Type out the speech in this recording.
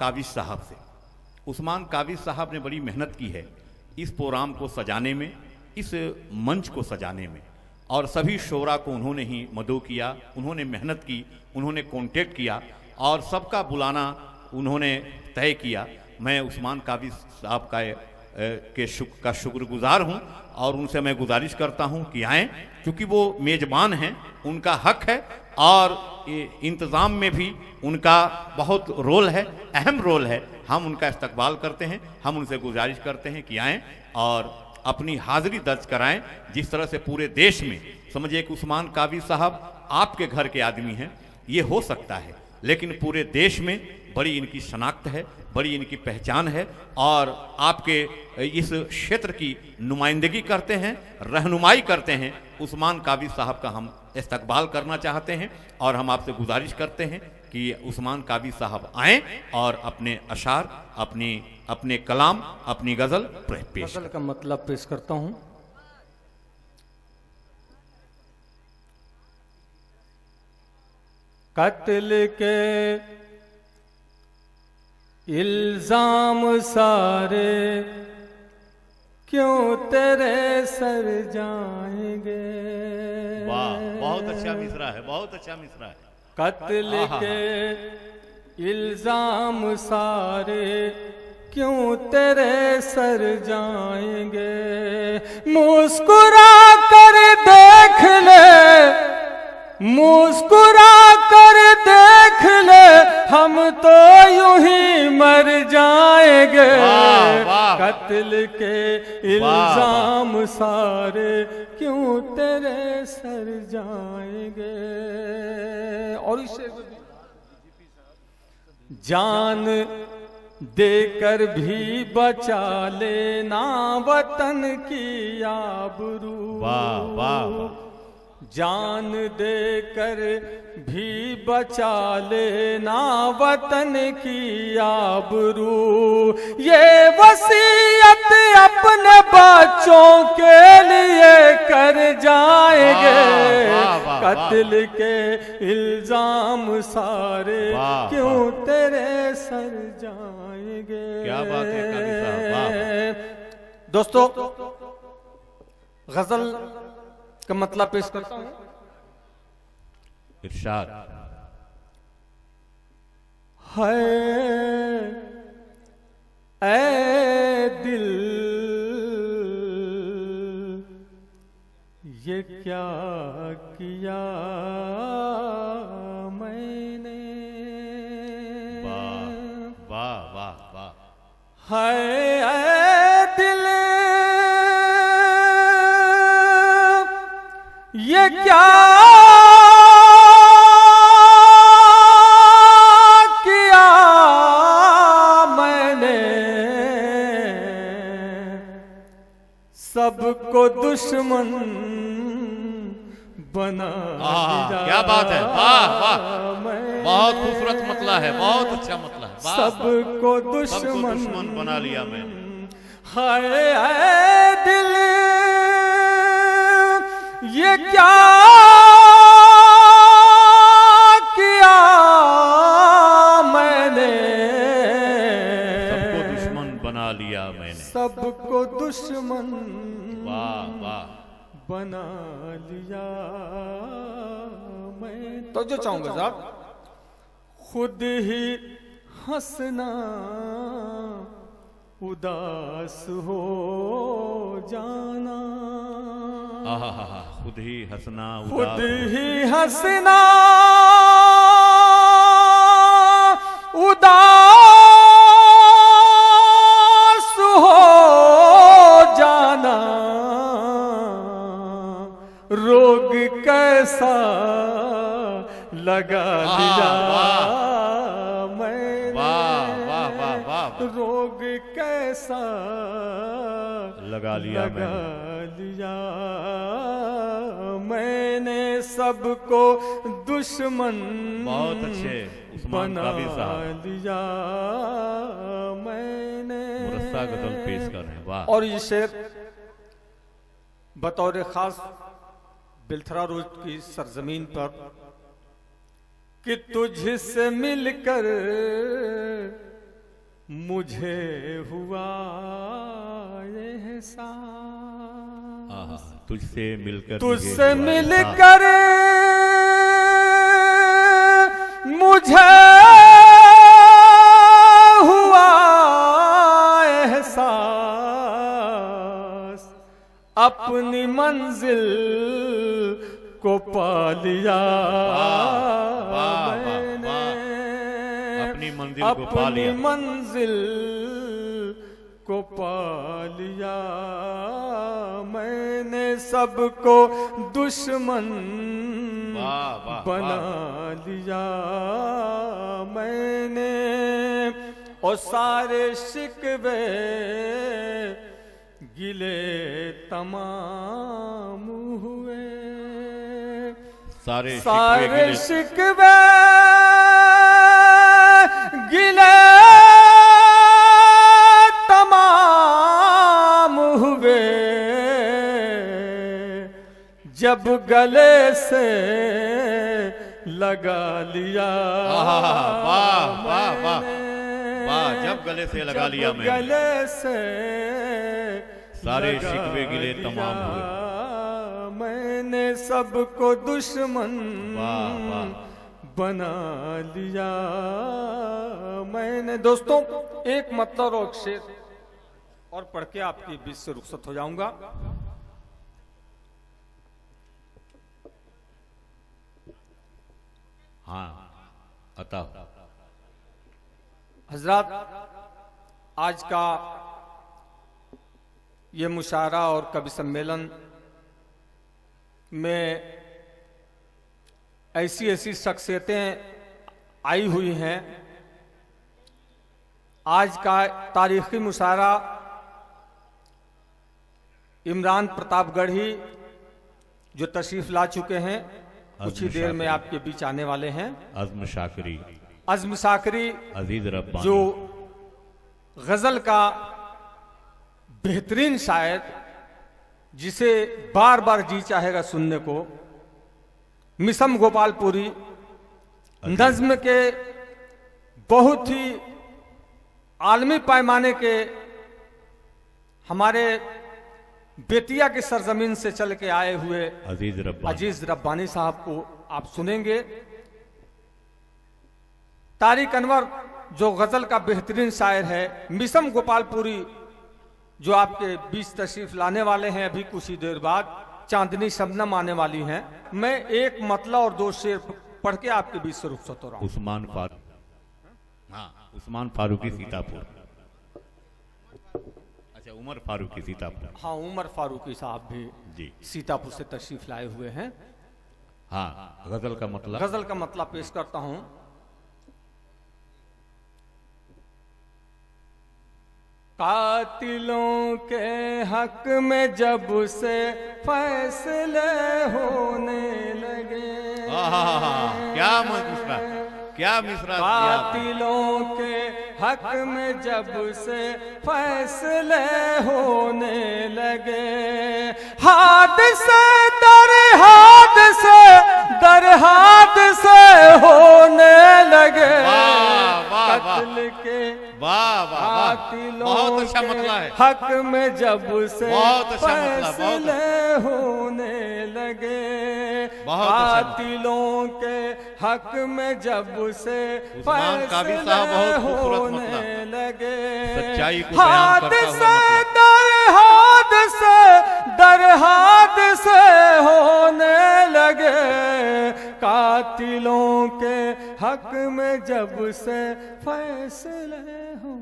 काविज साहब से। उस्मान काविज साहब ने बड़ी मेहनत की है इस प्रोग्राम को सजाने में, इस मंच को सजाने में, और सभी शोरा को उन्होंने ही मदऊ किया, उन्होंने मेहनत की, उन्होंने कांटेक्ट किया और सबका बुलाना उन्होंने तय किया। मैं उस्मान काविज साहब का शुक्रगुजार हूं और उनसे मैं गुजारिश करता हूं कि आएँ, क्योंकि वो मेज़बान हैं, उनका हक है और इंतज़ाम में भी उनका बहुत रोल है, अहम रोल है। हम उनका इस्तकबाल करते हैं, हम उनसे गुजारिश करते हैं कि आएँ और अपनी हाज़िरी दर्ज कराएं। जिस तरह से पूरे देश में समझिए कि उस्मान काविज साहब आपके घर के आदमी हैं, ये हो सकता है, लेकिन पूरे देश में बड़ी इनकी शनाख्त है, बड़ी इनकी पहचान है और आपके इस क्षेत्र की नुमाइंदगी करते हैं, रहनुमाई करते हैं। उस्मान काविज साहब का हम इस्तकबाल करना चाहते हैं और हम आपसे गुजारिश करते हैं कि उस्मान काविज साहब आएँ और अपने अशार, अपने कलाम, अपनी गज़ल पेश। गज़ल का मतलब पेश करता हूँ। कत्ल के इल्जाम सारे क्यों तेरे सर जाएंगे। वाह, बहुत अच्छा मिसरा है, बहुत अच्छा मिसरा है। कत्ल के इल्जाम सारे क्यों तेरे सर जाएंगे। मुस्कुरा कर देख ले, मुस्कुरा कर देख ले, हम तो यूं ही मर जाएंगे। कत्ल के इल्जाम सारे क्यों तेरे सर जाएंगे। और इसे जान देकर भी बचा लेना वतन की आबरू। वाह वाह वाह। जान देकर भी बचा लेना वतन की आबरू। ये वसीयत अपने बच्चों के लिए कर जाएंगे। कत्ल के इल्जाम सारे क्यों तेरे सर जाएंगे। क्या बात है काजी साहब। दोस्तों, गजल का मतलब पेश करता हूं। इरशाद है ऐ दिल ये क्या किया मैंने। वाह वाह वाह वाह। है ऐ दिल ये क्या किया मैंने। सबको दुश्मन बना दिया। क्या बात है, वाह वाह, बहुत खूबसूरत मतला है, बहुत अच्छा मतला है। सबको दुश्मन बना लिया मैंने। हाय दिल ये क्या किया मैंने। सबको दुश्मन बना लिया मैंने। सबको दुश्मन वाह वाह बना लिया मैं। तो जो चाहूंगा साहब, खुद ही हंसना उदास हो जाना। खुद ही हंसना, खुद ही हंसना उदास हो जाना। रोग कैसा लगा दिया मैंने। रोग कैसा लगा लिया मैंने। सबको दुश्मन बहुत अच्छे उस्मान काविज साहब लिया मैंने। मुरस्सा गजल पेश कर रहे हैं। वाह। और ये शेर बतौर खास बिलथरा रोज की सरजमीन पर कि तुझसे मिलकर मुझे हुआ एहसास, आहा, तुझसे मिलकर तुझसे मुझे हुआ मिलकर मुझे हुआ एहसास, अपनी मंजिल को पा लिया मैंने, अपनी मंजिल को पा अपनी लिया। मंजिल को पा लिया मैंने, सबको दुश्मन वाह, वाह, बना लिया मैंने, और सारे शिकवे गिले तमाम हुए, सारे शिकवे गिले तमाम हुए, जब गले से लगा लिया वाह, वाह, वाह, वाह, मैंने, वाह, जब गले से लगा लिया जब मैंने, गले से सारे लगा शिकवे गिले तमाम हुए। लिया मैंने, सबको दुश्मन वाह, वाह। बना लिया मैंने। दोस्तों, एक मतलब और एक शेर और पढ़ के आपके बीच से रुखसत हो जाऊंगा। हाँ, अता हजरात, आज का ये मुशायरा और कवि सम्मेलन में ऐसी ऐसी शख्सियतें आई हुई हैं। आज का तारीखी मुशायरा इमरान प्रतापगढ़ी जो तशरीफ ला चुके हैं, कुछ ही देर में आपके बीच आने वाले हैं। अज़्म शाकरी, अज़्म शाकरी अजीज रब्बानी, जो गजल का बेहतरीन शायर, जिसे बार बार जी चाहेगा सुनने को, मिसम गोपालपुरी नज्म के बहुत ही आलमी पैमाने के हमारे बेतिया की सरजमीन से चल के आए हुए अजीज रब्बानी साहब को आप सुनेंगे। तारिक अनवर जो गजल का बेहतरीन शायर है, मिसम गोपालपुरी जो आपके बीच तशरीफ लाने वाले हैं अभी कुछ ही देर बाद, चांदनी शबनम आने वाली हैं। मैं एक मतला और दो शेर पढ़ के आपके बीच से रुखसत हो रहा हूं। उस्मान फारूक, हाँ, उस्मान फारूकी सीतापुर, अच्छा उमर फारूकी सीतापुर, हाँ, उमर फारूकी साहब भी जी सीतापुर से तशरीफ लाए हुए हैं। हाँ, गजल का मतलब, गजल का मतलब पेश करता हूं। कातिलों के हक में जब से फैसले होने लगे, क्या मिसरा, क्या मिसरा, कातिलों के हक में जब से फैसले होने लगे, हादसे दर हादसे दर हादसे होने लगे, कत्ल के बहुत अच्छा मतलब है। हक में जब से बहुत अच्छा मतलब, फैसले होने लगे, कातिलों के हक में जब से फैसले होने लगे, सच्चाई को बयान करता हुआ हादसे दर हादसे होने लगे, कातिलों के हक में जब से फैसले हो